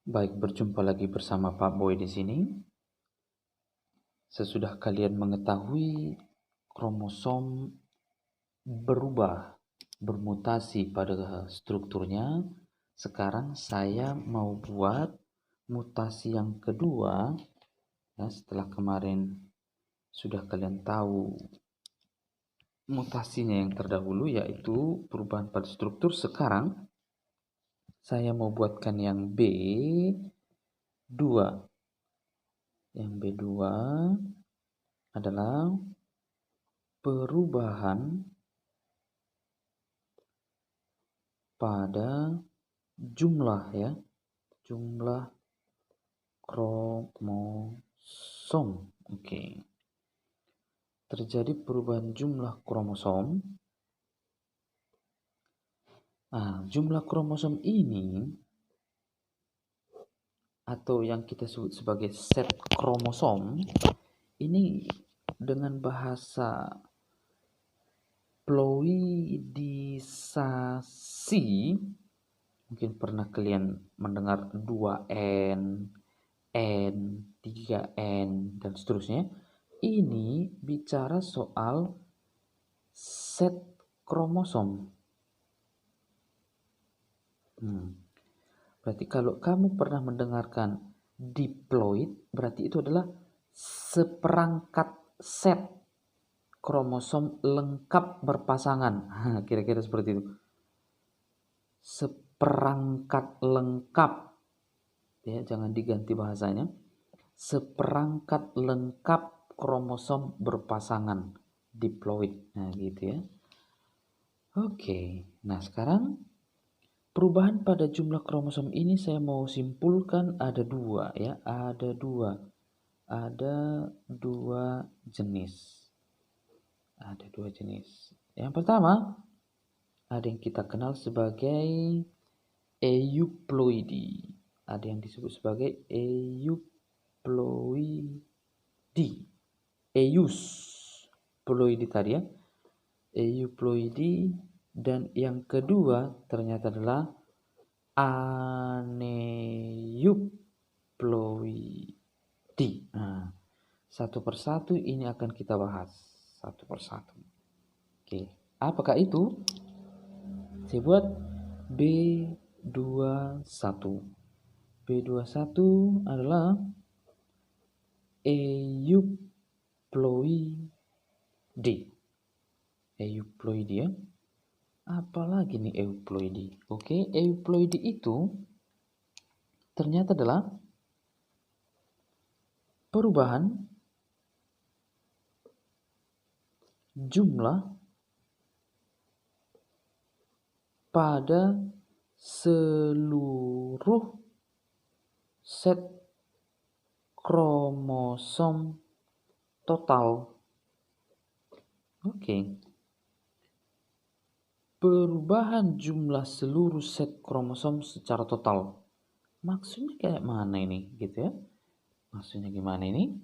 Baik, berjumpa lagi bersama Pak Boy di sini. Sesudah kalian mengetahui kromosom berubah, bermutasi pada strukturnya, sekarang saya mau buat mutasi yang kedua. Ya, setelah kemarin sudah kalian tahu mutasinya yang terdahulu yaitu perubahan pada struktur, sekarang saya mau buatkan yang B2. Yang B2 adalah perubahan pada jumlah jumlah kromosom. Oke. Terjadi perubahan jumlah kromosom. Nah, jumlah kromosom ini atau yang kita sebut sebagai set kromosom ini dengan bahasa ploidisasi, mungkin pernah kalian mendengar 2N, N, 3N, dan seterusnya. Ini bicara soal set kromosom. Berarti kalau kamu pernah mendengarkan diploid, berarti itu adalah seperangkat set kromosom lengkap berpasangan. Kira-kira seperti itu. Seperangkat lengkap. Ya, jangan diganti bahasanya. Seperangkat lengkap kromosom berpasangan, diploid. Nah, gitu ya. Oke. Nah, sekarang perubahan pada jumlah kromosom ini saya mau simpulkan ada dua ya, ada dua jenis. Ada dua jenis. Yang pertama, ada yang kita kenal sebagai euploidi. Ada yang disebut sebagai euploidi. Euploidi tadi ya. Euploidi, dan yang kedua ternyata adalah aneuploidi. Nah, satu persatu ini akan kita bahas satu persatu. Oke, apakah itu? Saya buat B21. B21 adalah euploidi. Euploidi ya. Apalagi nih euploidi? Oke, euploidi itu ternyata adalah perubahan jumlah pada seluruh set kromosom total. Oke. Perubahan jumlah seluruh set kromosom secara total. Maksudnya kayak mana ini gitu ya? Maksudnya gimana ini?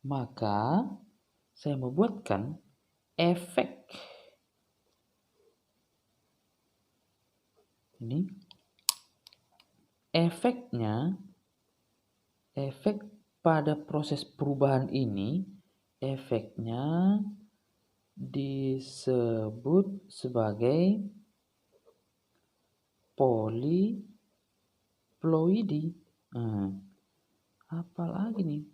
Maka saya membuatkan efek ini. Efek pada proses perubahan ini, efeknya disebut sebagai poliploidi. Nah, apalagi nih?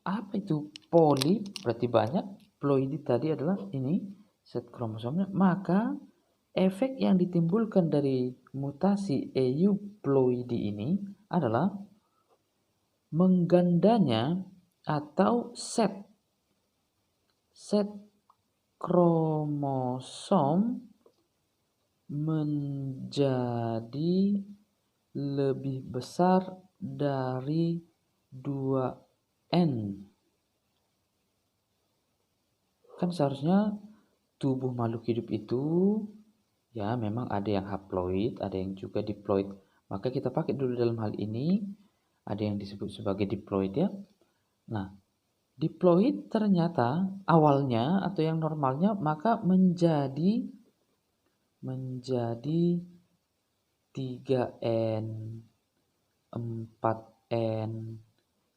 Apa itu poli? Berarti banyak. Ploidi tadi adalah ini set kromosomnya. Maka efek yang ditimbulkan dari mutasi euploidi ini adalah menggandanya atau set kromosom menjadi lebih besar dari 2N. Kan seharusnya tubuh makhluk hidup itu ya memang ada yang haploid, ada yang juga diploid. Maka kita pakai dulu dalam hal ini ada yang disebut sebagai diploid ya. Nah, diploid ternyata awalnya atau yang normalnya maka menjadi 3N, 4N,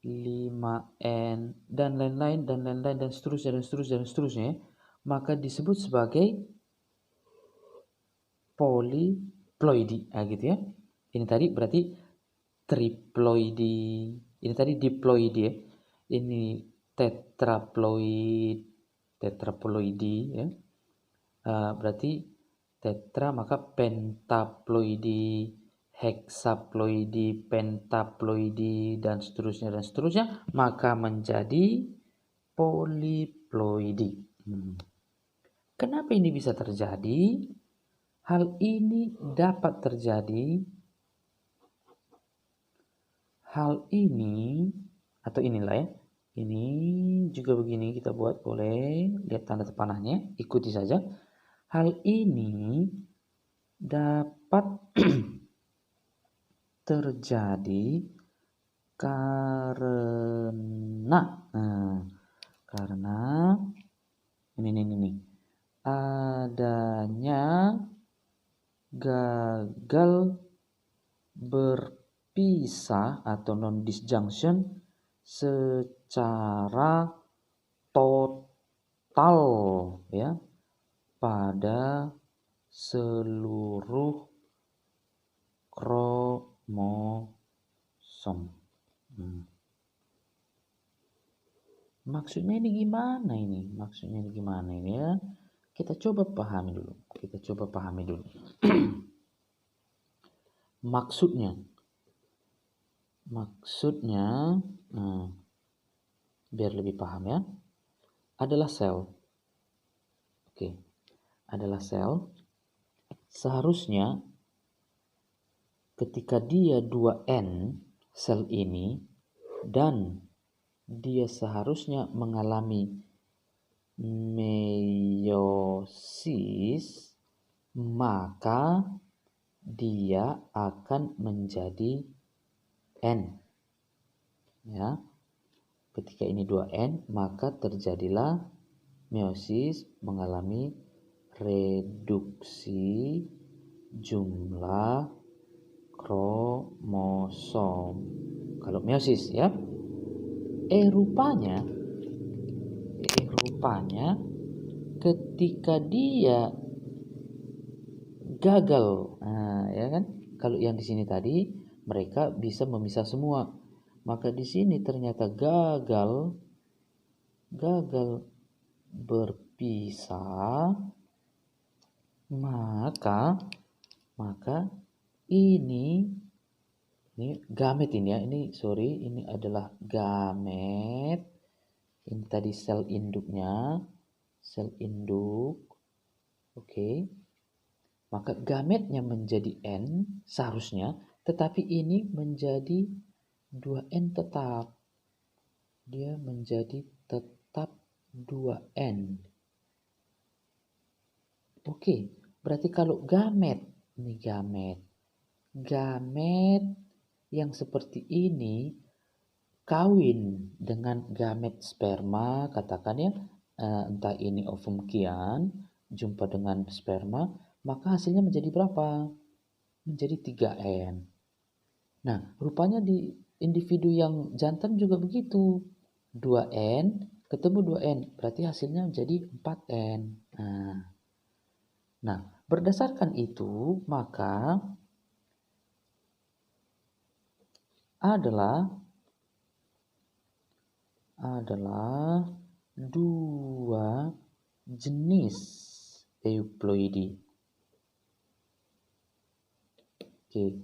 5N, dan lain-lain, dan seterusnya, maka disebut sebagai poliploidi. Gitu ya. Ini tadi berarti triploidi, ini tadi diploidi ya. Ini tetraploidi ya. Berarti tetra maka pentaploidi, heksaploidi, pentaploidi, dan seterusnya, maka menjadi poliploidi. Kenapa ini bisa terjadi? Hal ini dapat terjadi, atau inilah ya, ini juga begini kita buat, boleh lihat tanda panahnya, ikuti saja. Hal ini dapat terjadi karena ini adanya gagal berpisah atau non-disjunction secara total ya pada seluruh kromosom. Maksudnya ini gimana ini? Ya? Kita coba pahami dulu. Maksudnya, biar lebih paham ya, adalah sel. Oke, adalah sel. Seharusnya ketika dia 2N sel ini dan dia seharusnya mengalami meiosis, maka dia akan menjadi N. Ya. Ketika ini 2N, maka terjadilah meiosis, mengalami reduksi jumlah kromosom. Kalau meiosis ya. Rupanya ketika dia gagal, ya kan? Kalau yang di sini tadi mereka bisa memisah semua, maka di sini ternyata gagal berpisah, maka ini gamet ini ya, ini adalah gamet. Ini tadi sel induknya, oke. Maka gametnya menjadi N seharusnya, tetapi ini menjadi 2N tetap. Dia menjadi tetap 2N. Oke, berarti kalau gamet yang seperti ini kawin dengan gamet sperma, katakan ya, entah ini ovum kian jumpa dengan sperma, maka hasilnya menjadi berapa? Menjadi 3N. Nah, rupanya di individu yang jantan juga begitu. 2N ketemu 2N, berarti hasilnya menjadi 4N. Nah, berdasarkan itu, maka adalah dua jenis euploidi. Oke,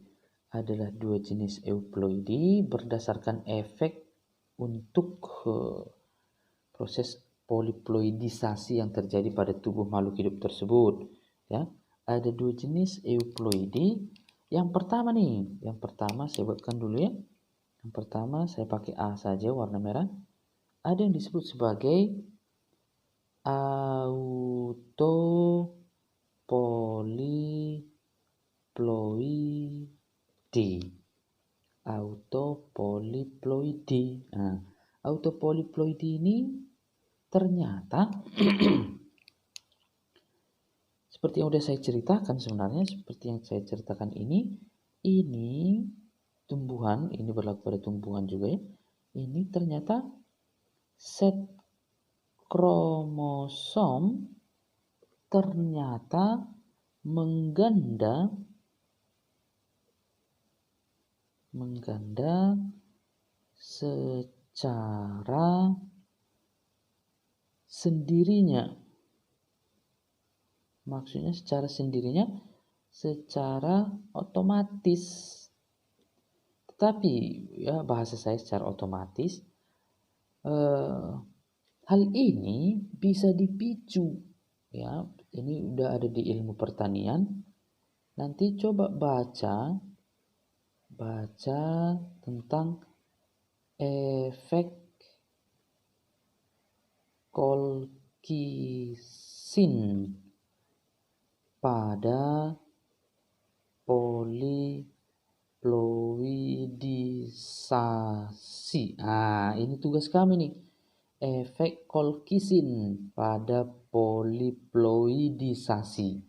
adalah dua jenis euploidi berdasarkan efek untuk proses poliploidisasi yang terjadi pada tubuh makhluk hidup tersebut. Ya, ada dua jenis euploidi. Yang pertama saya buatkan dulu ya. Yang pertama saya pakai A saja warna merah. Ada yang disebut sebagai autopoliploidi. Nah, autopoliploidi ini ternyata seperti yang sudah saya ceritakan sebenarnya, ini tumbuhan, ini berlaku pada tumbuhan juga ya. Ini ternyata set kromosom ternyata mengganda secara sendirinya. Maksudnya secara sendirinya, secara otomatis. Tetapi ya bahasa saya secara otomatis, hal ini bisa dipicu. Ya, ini udah ada di ilmu pertanian. Nanti coba baca tentang efek Kolkhin pada poliploidisasi. Ini tugas kami nih. Efek Kolkhin pada poliploidisasi.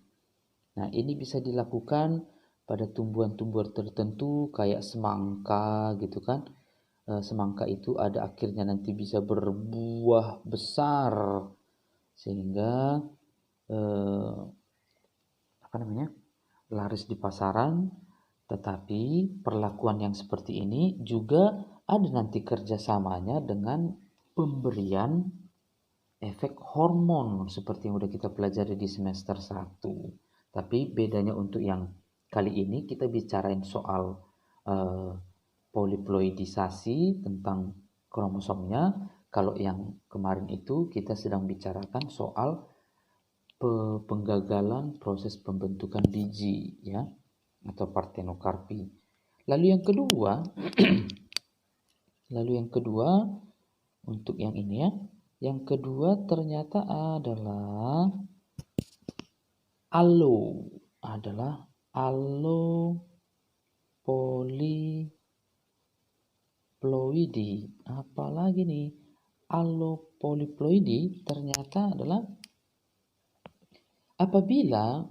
Nah, ini bisa dilakukan pada tumbuhan-tumbuhan tertentu kayak semangka gitu kan. Semangka itu ada akhirnya nanti bisa berbuah besar sehingga laris di pasaran. Tetapi perlakuan yang seperti ini juga ada nanti kerjasamanya dengan pemberian efek hormon seperti yang udah kita pelajari di semester 1. Tapi bedanya untuk yang kali ini kita bicarain soal poliploidisasi tentang kromosomnya. Kalau yang kemarin itu kita sedang bicarakan soal penggagalan proses pembentukan biji ya atau partenokarpi. Lalu yang kedua untuk yang ini ya. Yang kedua ternyata adalah allopoliploidi. Apalagi nih? Allopoliploidi ternyata adalah apabila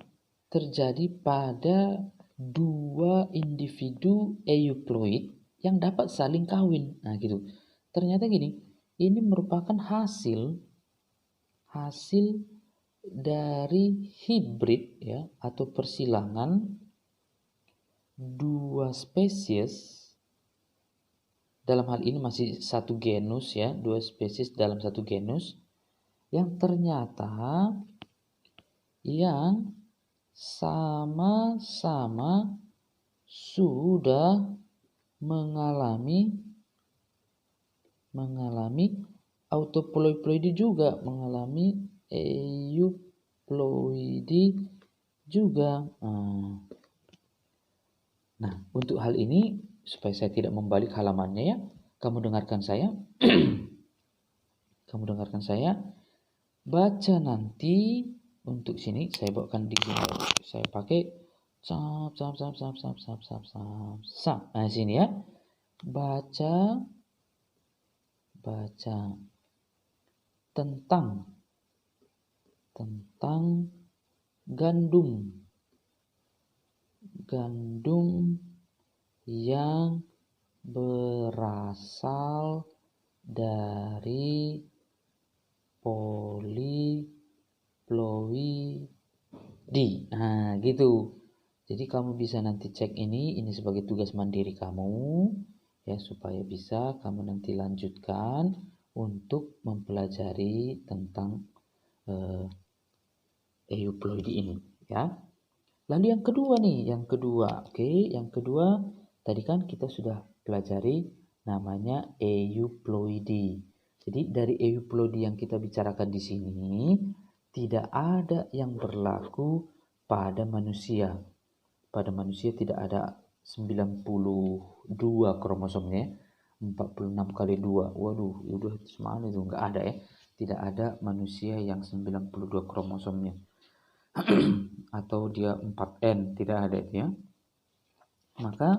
terjadi pada dua individu euploid yang dapat saling kawin. Nah, gitu. Ternyata gini, ini merupakan hasil dari hibrid ya atau persilangan dua spesies. Dalam hal ini masih satu genus ya, dua spesies dalam satu genus yang ternyata yang sama-sama sudah mengalami autoploidi juga, mengalami euploidi juga. Nah, untuk hal ini supaya saya tidak membalik halamannya ya, kamu dengarkan saya. Baca nanti untuk sini saya bawakan di sini. Saya pakai Nah, sini ya. Baca tentang gandum yang berasal dari poliploidi. Nah, gitu. Jadi kamu bisa nanti cek ini sebagai tugas mandiri kamu ya supaya bisa kamu nanti lanjutkan untuk mempelajari tentang euploidi ini ya. Lalu yang kedua, yang kedua tadi kan kita sudah pelajari namanya euploidi. Jadi dari euploidi yang kita bicarakan di sini tidak ada yang berlaku pada manusia. Pada manusia tidak ada 92 kromosomnya, 46 kali 2. Waduh, udah semana itu enggak ada ya. Tidak ada manusia yang 92 kromosomnya. Atau dia 4N, tidak ada itu ya. Maka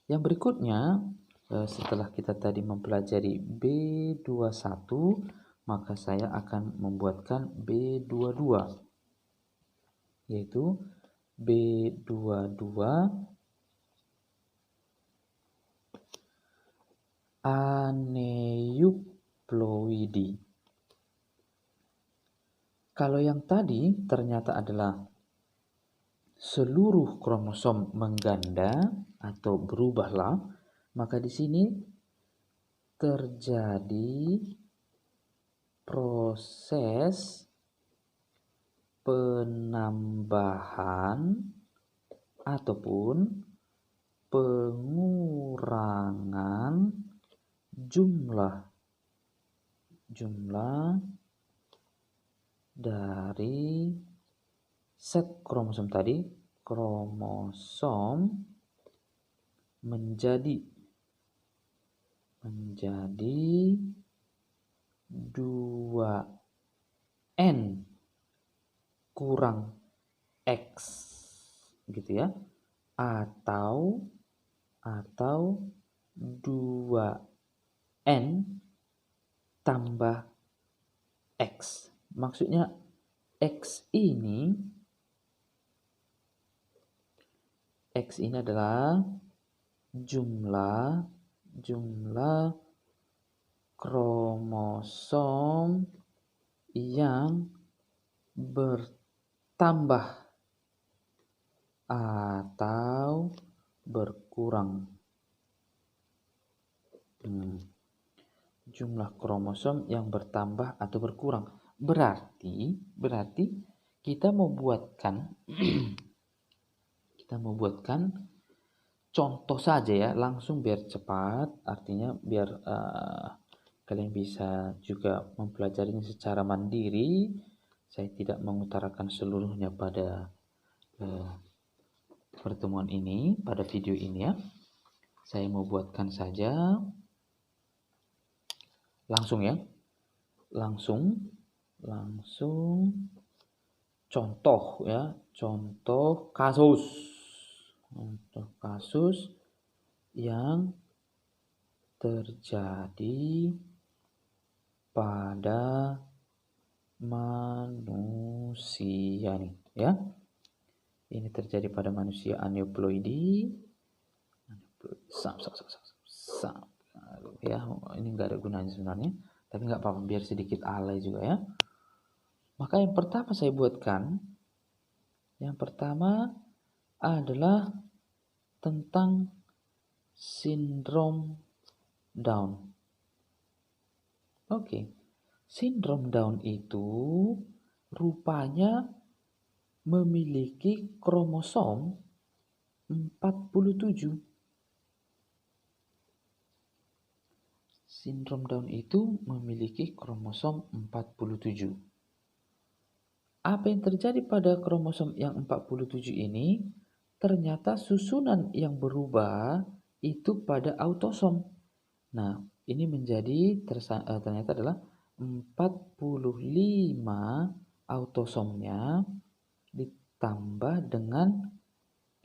yang berikutnya setelah kita tadi mempelajari B21, maka saya akan membuatkan B22 yaitu B22 aneuploidi. Kalau yang tadi ternyata adalah seluruh kromosom mengganda atau berubahlah, maka di sini terjadi proses penambahan ataupun pengurangan jumlah dari set kromosom tadi, kromosom menjadi 2n kurang X gitu ya, atau 2n tambah X. Maksudnya X ini adalah jumlah kromosom yang bertambah atau berkurang. Jumlah kromosom yang bertambah atau berkurang. Berarti kita mau buatkan contoh saja ya, langsung biar cepat, artinya biar kalian bisa juga mempelajarinya secara mandiri. Saya tidak mengutarakan seluruhnya pada pertemuan ini, pada video ini ya. Saya mau buatkan saja langsung ya. Langsung contoh ya, contoh kasus yang terjadi pada manusia nih ya. Ini terjadi pada manusia aneuploidi. Ya, ini nggak ada gunanya sebenarnya, tapi nggak apa-apa, biar sedikit alay juga ya. Maka yang pertama saya buatkan, yang pertama adalah tentang sindrom Down. Oke. Sindrom Down itu rupanya memiliki kromosom 47. Sindrom Down itu memiliki kromosom 47. Apa yang terjadi pada kromosom yang 47 ini? Ternyata susunan yang berubah itu pada autosom. Nah, ini menjadi ternyata adalah 45 autosomnya ditambah dengan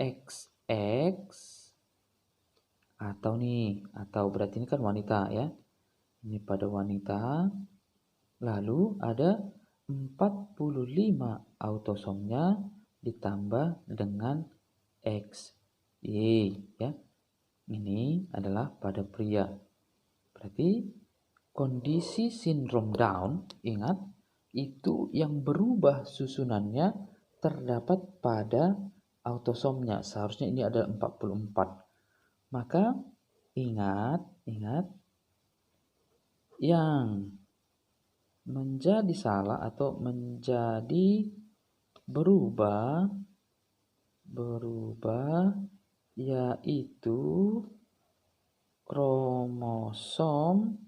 XX atau berarti ini kan wanita ya. Ini pada wanita. Lalu ada 45 autosomnya ditambah dengan XY ya. Ini adalah pada pria. Berarti kondisi sindrom Down, ingat, itu yang berubah susunannya terdapat pada autosomnya. Seharusnya ini ada 44. Maka ingat yang menjadi salah atau menjadi berubah yaitu kromosom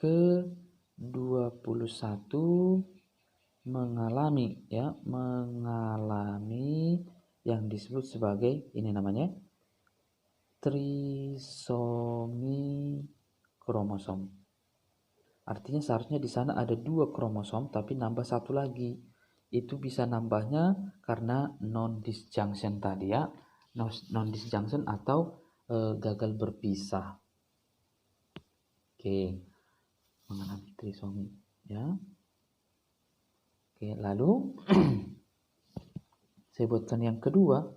ke-21 mengalami yang disebut sebagai ini namanya trisomi kromosom. Artinya seharusnya di sana ada 2 kromosom tapi nambah 1 lagi. Itu bisa nambahnya karena non-disjunction tadi ya. Non-disjunction atau gagal berpisah. Oke. Mengalami trisomi ya. Oke, lalu saya buatkan yang kedua.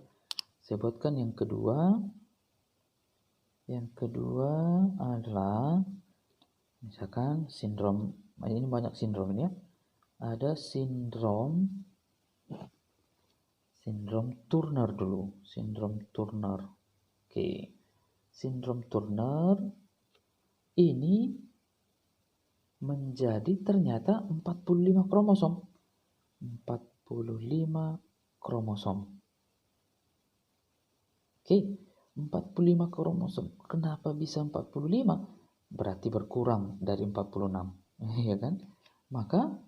Yang kedua adalah misalkan sindrom, ini banyak sindrom ini ya. Ada sindrom Turner dulu, sindrom Turner. Oke. Sindrom Turner ini menjadi ternyata 45 kromosom. 45 kromosom. Oke, 45 kromosom. Kenapa bisa 45? Berarti berkurang dari 46, ya kan? Maka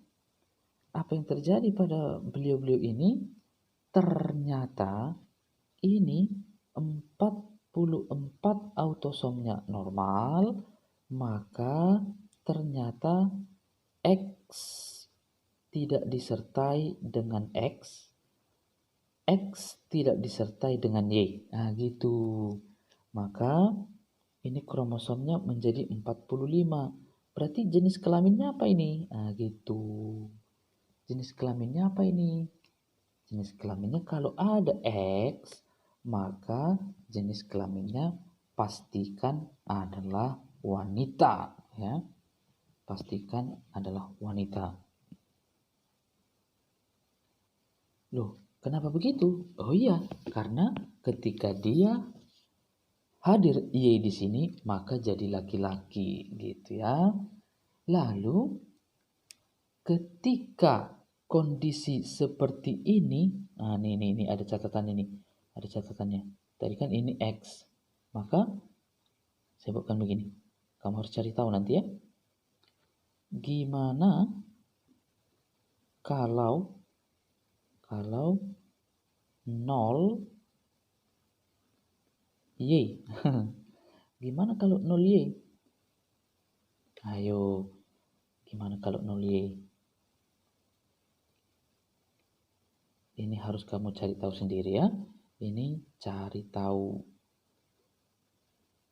apa yang terjadi pada beliau-beliau ini? Ternyata ini 44 autosomnya normal, maka ternyata X tidak disertai dengan X tidak disertai dengan Y. Nah, gitu. Maka ini kromosomnya menjadi 45. Berarti jenis kelaminnya apa ini? Nah, gitu. Jenis kelaminnya apa ini? Jenis kelaminnya kalau ada X, maka jenis kelaminnya pastikan adalah wanita, ya. Pastikan adalah wanita. Loh, kenapa begitu? Oh iya, karena ketika dia hadir Y di sini, maka jadi laki-laki, gitu ya. Lalu, ketika kondisi seperti ini, nah ini ada catatan ini, ada catatannya. Tadi kan ini X, maka saya buatkan begini. Kamu harus cari tahu nanti ya. Gimana kalau 0 Y. Gimana kalau 0 Y? Ayo, gimana kalau 0 Y? Ini harus kamu cari tahu sendiri ya. Ini cari tahu.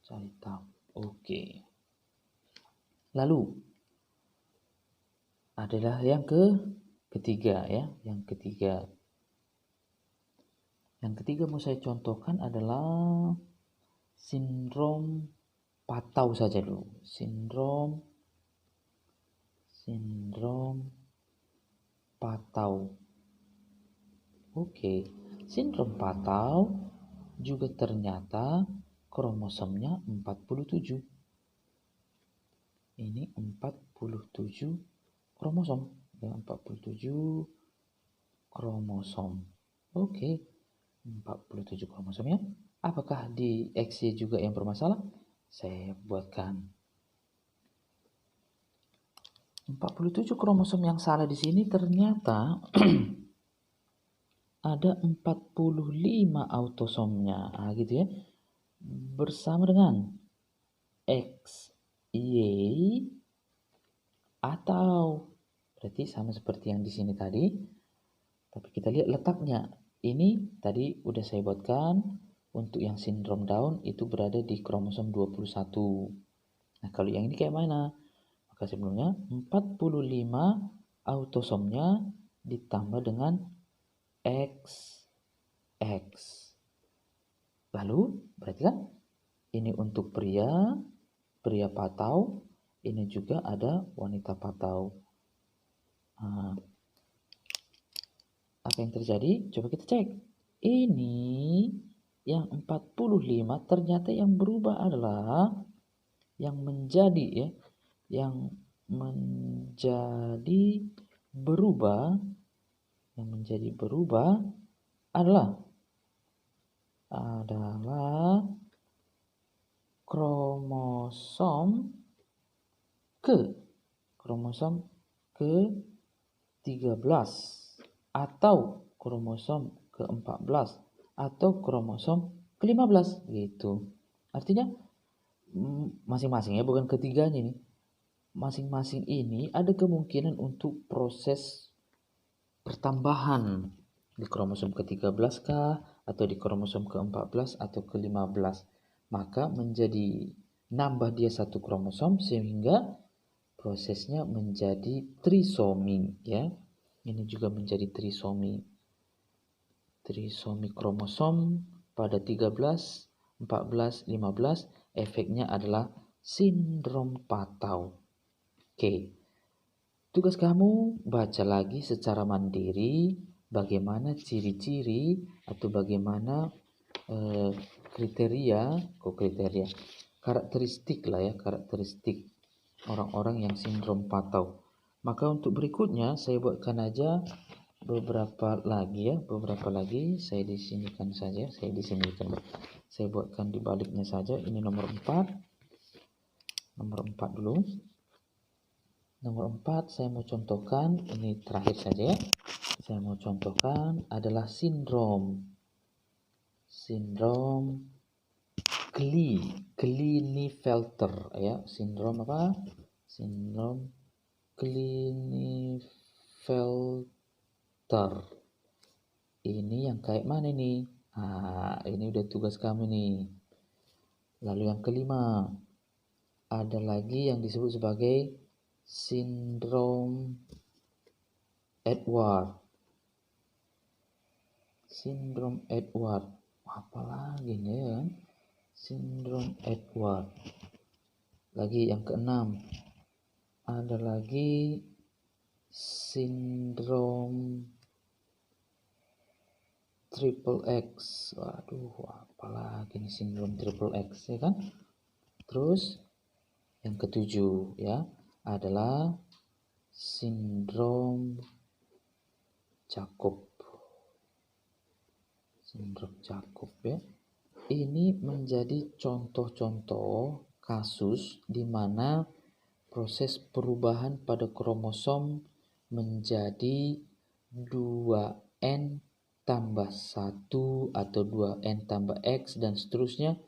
Cari tahu. Oke. Lalu, adalah yang ketiga ya. Yang ketiga. Yang ketiga mau saya contohkan adalah sindrom Patau saja dulu. Sindrom Patau. Oke, sindrom Patau juga ternyata kromosomnya 47. Ini 47 kromosom. Ya, 47 kromosom. Oke, 47 kromosom ya. Apakah di XY juga yang bermasalah? Saya buatkan 47 kromosom yang salah di sini ternyata ada 45 autosomnya. Nah, gitu ya. Bersama dengan X, Y, atau berarti sama seperti yang di sini tadi. Tapi kita lihat letaknya. Ini tadi udah saya buatkan. Untuk yang sindrom Down itu berada di kromosom 21. Nah, kalau yang ini kayak mana? Maka sebelumnya 45 autosomnya ditambah dengan XX. Lalu berarti kan ini untuk pria Patau, ini juga ada wanita Patau. Nah, apa yang terjadi? Coba kita cek. Ini yang 45 ternyata yang berubah adalah yang menjadi berubah adalah kromosom ke-13 atau kromosom ke-14 atau kromosom ke-15 gitu. Artinya masing-masing ya, bukan ketiganya nih. Masing-masing ini ada kemungkinan untuk proses pertambahan di kromosom ke-13 kah atau di kromosom ke-14 atau ke-15. Maka menjadi nambah dia satu kromosom sehingga prosesnya menjadi trisomi ya. Ini juga menjadi trisomi. Trisomi kromosom pada 13, 14, 15 efeknya adalah sindrom patau. Oke, tugas kamu baca lagi secara mandiri bagaimana ciri-ciri atau bagaimana karakteristik orang-orang yang sindrom patau. Maka untuk berikutnya saya buatkan aja beberapa lagi, saya disinikan saja, saya buatkan di baliknya saja. Ini nomor 4 dulu. Nomor 4 saya mau contohkan, ini terakhir saja ya. Saya mau contohkan adalah sindrom Klinefelter ya. Sindrom apa? Sindrom Klinefelter. Ini yang kayak mana nih? Ini udah tugas kamu nih. Lalu yang kelima, ada lagi yang disebut sebagai sindrom Edward. Sindrom Edward. Apalagi nih ya? Sindrom Edward. Lagi yang keenam, ada lagi sindrom triple X. Waduh, apalagi nih sindrom triple X ya kan? Terus yang ketujuh ya adalah sindrom Jacob. Sindrom Jacob ya. Ini menjadi contoh-contoh kasus di mana proses perubahan pada kromosom menjadi 2N tambah 1 atau 2N tambah X dan seterusnya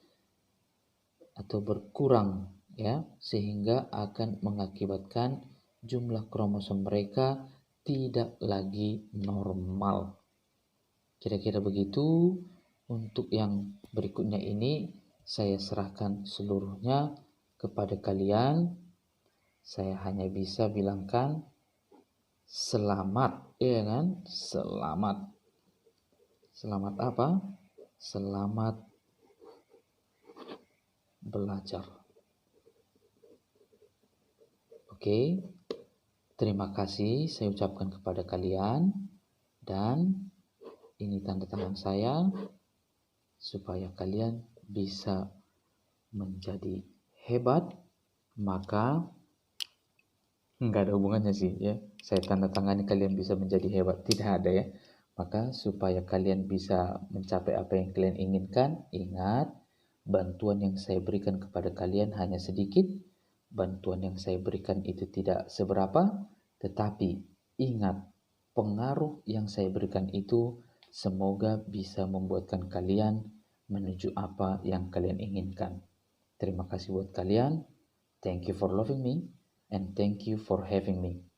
atau berkurang ya, sehingga akan mengakibatkan jumlah kromosom mereka tidak lagi normal. Kira-kira begitu. Untuk yang berikutnya ini saya serahkan seluruhnya kepada kalian. Saya hanya bisa bilangkan selamat, ya kan? Selamat. Selamat apa? Selamat belajar. Oke. Terima kasih saya ucapkan kepada kalian, dan ini tanda tangan saya supaya kalian bisa menjadi hebat. Maka nggak ada hubungannya sih ya, saya tanda tangani kalian bisa menjadi hebat, tidak ada ya. Maka supaya kalian bisa mencapai apa yang kalian inginkan, ingat, bantuan yang saya berikan kepada kalian hanya sedikit. Bantuan yang saya berikan itu tidak seberapa, tetapi ingat, pengaruh yang saya berikan itu semoga bisa membuatkan kalian menuju apa yang kalian inginkan. Terima kasih buat kalian. Thank you for loving me and thank you for having me.